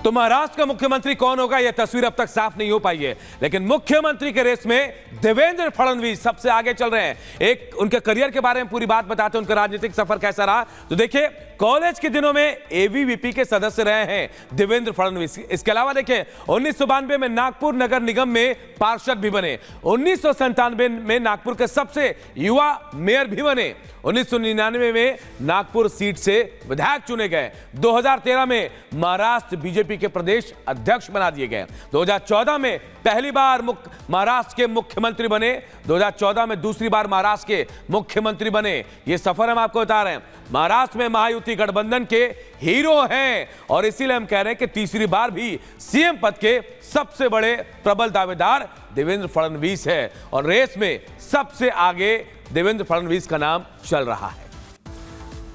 तो महाराष्ट्र का मुख्यमंत्री कौन होगा यह तस्वीर अब तक साफ नहीं हो पाई है, लेकिन मुख्यमंत्री के रेस में देवेंद्र फडणवीस सबसे आगे चल रहे हैं। एक उनके करियर के बारे में पूरी बात बताते हैं, उनका राजनीतिक सफर कैसा रहा। तो देखिए, कॉलेज के दिनों में एबीवीपी के सदस्य रहे हैं देवेंद्र फडणवीस। इसके अलावा देखिए, 1992 में नागपुर नगर निगम में पार्षद भी बने, 1997 में नागपुर के सबसे युवा मेयर भी बने, 1999 में नागपुर सीट से विधायक चुने गए, 2013 में महाराष्ट्र बीजेपी के प्रदेश अध्यक्ष बना दिए गए, 2014 में पहली बार महाराष्ट्र के मुख्यमंत्री बने, 2014 में दूसरी बार महाराष्ट्र के मुख्यमंत्री बने। ये सफर हम आपको बता रहे हैं। महाराष्ट्र में महायुति गठबंधन के हीरो हैं और इसीलिए हम कह रहे हैं कि तीसरी बार भी सीएम पद के सबसे बड़े प्रबल दावेदार देवेंद्र फडणवीस है और रेस में सबसे आगे देवेंद्र फडणवीस का नाम चल रहा है।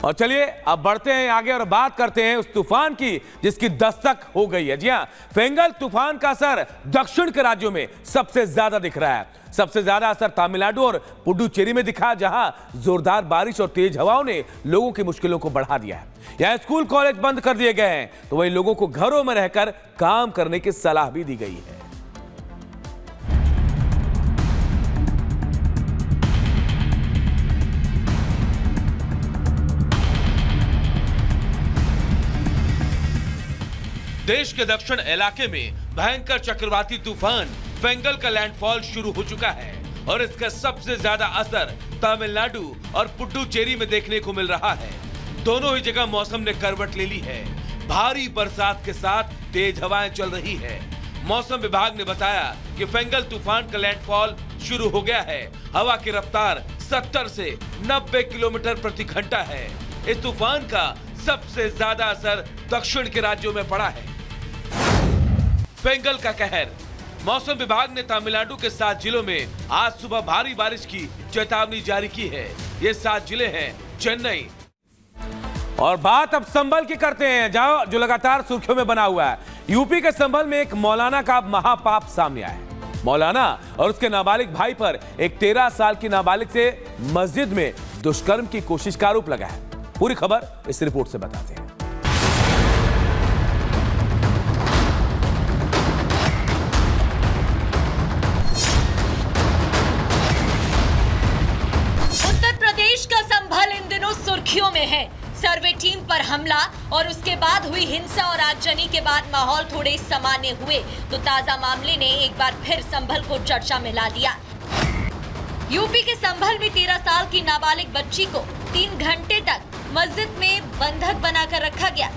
और चलिए अब बढ़ते हैं आगे और बात करते हैं उस तूफान की जिसकी दस्तक हो गई है। जी हां, फेंगल तूफान का असर दक्षिण के राज्यों में सबसे ज्यादा दिख रहा है। सबसे ज्यादा असर तमिलनाडु और पुडुचेरी में दिखा, जहां जोरदार बारिश और तेज हवाओं ने लोगों की मुश्किलों को बढ़ा दिया है। यहां स्कूल कॉलेज बंद कर दिए गए हैं, तो वहीं लोगों को घरों में रहकर काम करने की सलाह भी दी गई है। देश के दक्षिण इलाके में भयंकर चक्रवाती तूफान फेंगल का लैंडफॉल शुरू हो चुका है और इसका सबसे ज्यादा असर तमिलनाडु और पुडुचेरी में देखने को मिल रहा है। दोनों ही जगह मौसम ने करवट ले ली है। भारी बरसात के साथ तेज हवाएं चल रही है। मौसम विभाग ने बताया कि फेंगल तूफान का लैंडफॉल शुरू हो गया है। हवा की रफ्तार 70 से 90 किलोमीटर प्रति घंटा है। इस तूफान का सबसे ज्यादा असर दक्षिण के राज्यों में पड़ा है। फेंगल का कहर। मौसम विभाग ने तमिलनाडु के 7 जिलों में आज सुबह भारी बारिश की चेतावनी जारी की है। ये 7 जिले हैं चेन्नई। और बात अब संभल की करते हैं, जहां जो लगातार सुर्खियों में बना हुआ है। यूपी के संभल में एक मौलाना का महापाप सामने आया है। मौलाना और उसके नाबालिग भाई पर एक 13 साल की नाबालिग से मस्जिद में दुष्कर्म की कोशिश का आरोप लगा है। पूरी खबर इस रिपोर्ट से बताते हैं। उत्तर प्रदेश का संभल इन दिनों सुर्खियों में है। सर्वे टीम पर हमला और उसके बाद हुई हिंसा और आगजनी के बाद माहौल थोड़े सामान्य हुए तो ताजा मामले ने एक बार फिर संभल को चर्चा में ला दिया। यूपी के संभल में 13 साल की नाबालिग बच्ची को 3 घंटे तक मस्जिद में बंधक बनाकर रखा गया।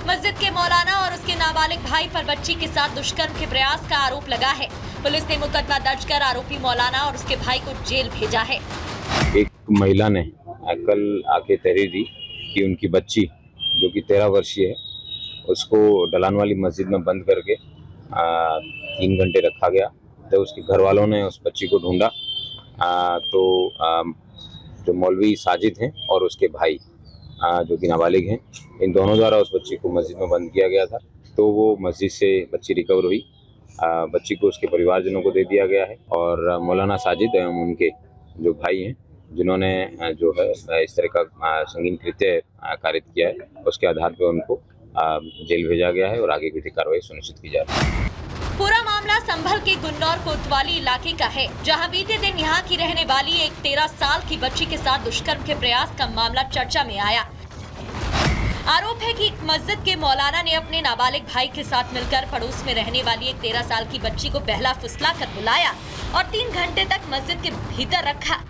मस्जिद के मौलाना और उसके नाबालिग भाई पर बच्ची के साथ दुष्कर्म के प्रयास का आरोप लगा है। पुलिस ने मुकदमा दर्ज कर आरोपी मौलाना और उसके भाई को जेल भेजा है। एक महिला ने कल आके तहरीर दी कि उनकी बच्ची जो कि 13 वर्षीय है उसको ढलान वाली मस्जिद में बंद करके 3 घंटे रखा गया। तो उसके घर वालों ने उस बच्ची को ढूंढा जो मौलवी साजिद हैं और उसके भाई जो कि नाबालिग हैं, इन दोनों द्वारा उस बच्ची को मस्जिद में बंद किया गया था। तो वो मस्जिद से बच्ची रिकवर हुई। बच्ची को उसके परिवारजनों को दे दिया गया है और मौलाना साजिद एवं उनके जो भाई हैं जिन्होंने जो है इस तरह का संगीन कृत्य कारित किया है, उसके आधार पर उनको जेल भेजा गया है और आगे की कार्रवाई सुनिश्चित की जा रही है। पूरा मामला संभल के गुन्नौर कोतवाली इलाके का है, जहां बीते दिन यहां की रहने वाली एक 13 साल की बच्ची के साथ दुष्कर्म के प्रयास का मामला चर्चा में आया। आरोप है कि मस्जिद के मौलाना ने अपने नाबालिग भाई के साथ मिलकर पड़ोस में रहने वाली एक 13 साल की बच्ची को बहला फुसला कर बुलाया और 3 घंटे तक मस्जिद के भीतर रखा।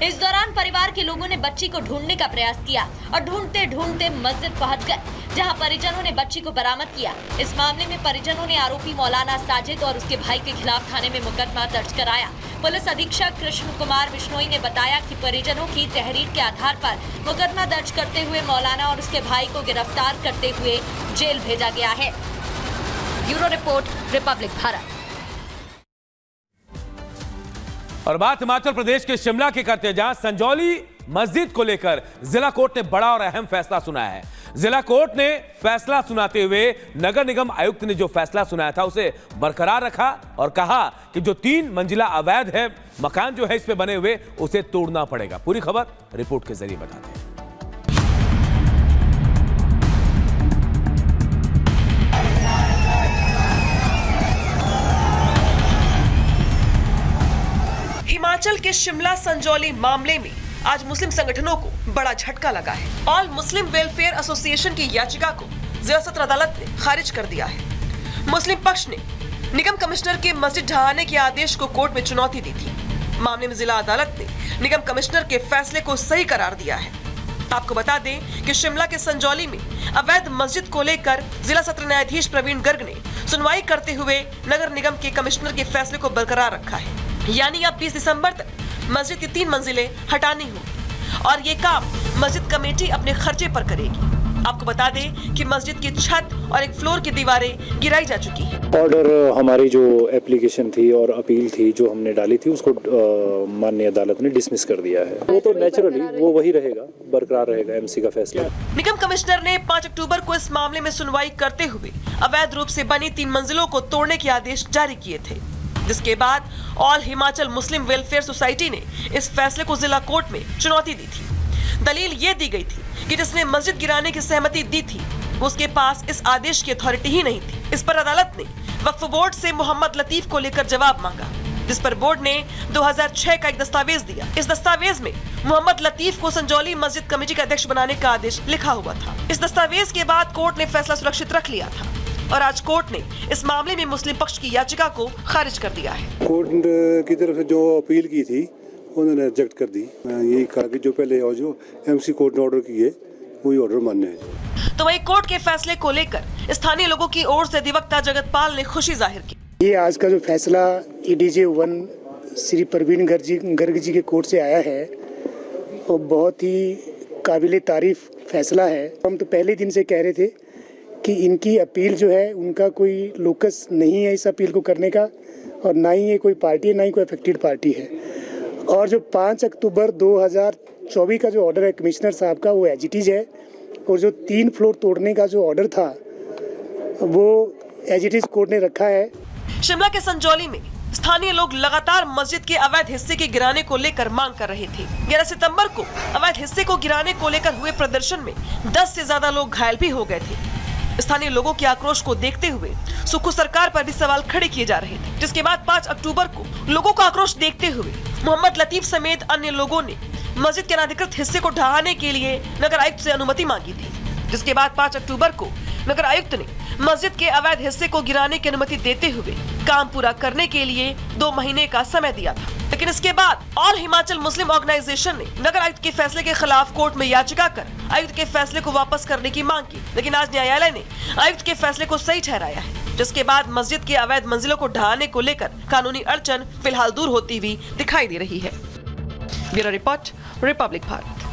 इस दौरान परिवार के लोगों ने बच्ची को ढूंढने का प्रयास किया और ढूंढते ढूंढते मस्जिद पहुंच गए, जहां परिजनों ने बच्ची को बरामद किया। इस मामले में परिजनों ने आरोपी मौलाना साजिद और उसके भाई के खिलाफ थाने में मुकदमा दर्ज कराया। पुलिस अधीक्षक कृष्ण कुमार बिश्नोई ने बताया कि परिजनों की तहरीर के आधार पर मुकदमा दर्ज करते हुए मौलाना और उसके भाई को गिरफ्तार करते हुए जेल भेजा गया है। Bureau report, Republic Bharat. और बात हिमाचल प्रदेश के शिमला की करते हैं, जहां संजौली मस्जिद को लेकर जिला कोर्ट ने बड़ा और अहम फैसला सुनाया है। जिला कोर्ट ने फैसला सुनाते हुए नगर निगम आयुक्त ने जो फैसला सुनाया था उसे बरकरार रखा और कहा कि जो 3 मंजिला अवैध है मकान जो है इस पे बने हुए उसे तोड़ना पड़ेगा। पूरी खबर रिपोर्ट के जरिए बताते हैं। के शिमला संजौली मामले में आज मुस्लिम संगठनों को बड़ा झटका लगा है। ऑल मुस्लिम वेलफेयर एसोसिएशन की याचिका को जिला सत्र अदालत ने खारिज कर दिया है। मुस्लिम पक्ष ने निगम कमिश्नर के मस्जिद ढहाने के आदेश को कोर्ट में चुनौती दी थी। मामले में जिला अदालत ने निगम कमिश्नर के फैसले को सही करार दिया है। आपको बता दें कि शिमला के संजौली में अवैध मस्जिद को लेकर जिला सत्र न्यायाधीश प्रवीण गर्ग ने सुनवाई करते हुए नगर निगम के कमिश्नर के फैसले को बरकरार रखा है। यानी अब 20 दिसंबर तक मस्जिद की 3 मंजिलें हटानी होंगी और ये काम मस्जिद कमेटी अपने खर्चे पर करेगी। आपको बता दें कि मस्जिद की छत और एक फ्लोर की दीवारें गिराई जा चुकी हैं। ऑर्डर हमारी जो एप्लीकेशन थी और अपील थी जो हमने डाली थी उसको माननीय अदालत ने डिसमिस कर दिया है। वो तो नेचुरली वो वही रहेगा, बरकरार रहेगा एमसी का फैसला। निगम कमिश्नर ने 5 अक्टूबर को इस मामले में सुनवाई करते हुए अवैध रूप से बनी 3 मंजिलों को तोड़ने के आदेश जारी किए थे, जिसके बाद ऑल हिमाचल मुस्लिम वेलफेयर सोसाइटी ने इस फैसले को जिला कोर्ट में चुनौती दी थी। दलील ये दी गई थी कि जिसने मस्जिद गिराने की सहमति दी थी उसके पास इस आदेश की अथॉरिटी ही नहीं थी। इस पर अदालत ने वक्फ बोर्ड से मोहम्मद लतीफ को लेकर जवाब मांगा, जिस पर बोर्ड ने 2006 का एक दस्तावेज दिया। इस दस्तावेज में मोहम्मद लतीफ को संजौली मस्जिद कमेटी का अध्यक्ष बनाने का आदेश लिखा हुआ था। इस दस्तावेज के बाद कोर्ट ने फैसला सुरक्षित रख लिया था और आज कोर्ट ने इस मामले में मुस्लिम पक्ष की याचिका को खारिज कर दिया है। कोर्ट की तरफ से जो अपील की थी उन्होंने रिजेक्ट कर दी। यही कहा कि जो पहले और जो एमसी कोर्ट ने ऑर्डर किए वही ऑर्डर मानने हैं। तो वही कोर्ट के फैसले को लेकर स्थानीय लोगों की ओर से अधिवक्ता जगतपाल ने खुशी जाहिर की। ये आज का जो फैसला एडीजे 1 श्री प्रवीण गर्ग जी के कोर्ट से आया है वो बहुत ही काबिले तारीफ फैसला है। हम तो पहले दिन से कह रहे थे कि इनकी अपील जो है उनका कोई लोकस नहीं है इस अपील को करने का, और ना ही ये कोई पार्टी है ना ही कोई अफेक्टेड पार्टी है। और जो 5 अक्टूबर 2024 का जो ऑर्डर है कमिश्नर साहब का वो एजिटीज है, और जो 3 फ्लोर तोड़ने का जो ऑर्डर था वो एजिटीज कोर्ट ने रखा है। शिमला के संजौली में स्थानीय लोग लगातार मस्जिद के अवैध हिस्से के गिराने को लेकर मांग कर रहे थे। 11 सितंबर को अवैध हिस्से को गिराने को लेकर हुए प्रदर्शन में 10 से ज्यादा लोग घायल भी हो गए थे। स्थानीय लोगों के आक्रोश को देखते हुए सुक्खू सरकार पर भी सवाल खड़े किए जा रहे थे, जिसके बाद 5 अक्टूबर को लोगों का आक्रोश देखते हुए मोहम्मद लतीफ समेत अन्य लोगों ने मस्जिद के अनाधिकृत हिस्से को ढहाने के लिए नगर आयुक्त से अनुमति मांगी थी, जिसके बाद 5 अक्टूबर को नगर आयुक्त ने मस्जिद के अवैध हिस्से को गिराने की अनुमति देते हुए काम पूरा करने के लिए 2 महीने का समय दिया था। लेकिन इसके बाद ऑल हिमाचल मुस्लिम ऑर्गेनाइजेशन ने नगर आयुक्त के फैसले के खिलाफ कोर्ट में याचिका कर आयुक्त के फैसले को वापस करने की मांग की। लेकिन आज न्यायालय ने आयुक्त के फैसले को सही ठहराया है, जिसके बाद मस्जिद के अवैध मंजिलों को ढहाने को लेकर कानूनी अड़चन फिलहाल दूर होती हुई दिखाई दे रही है। Bureau report, Republic Bharat.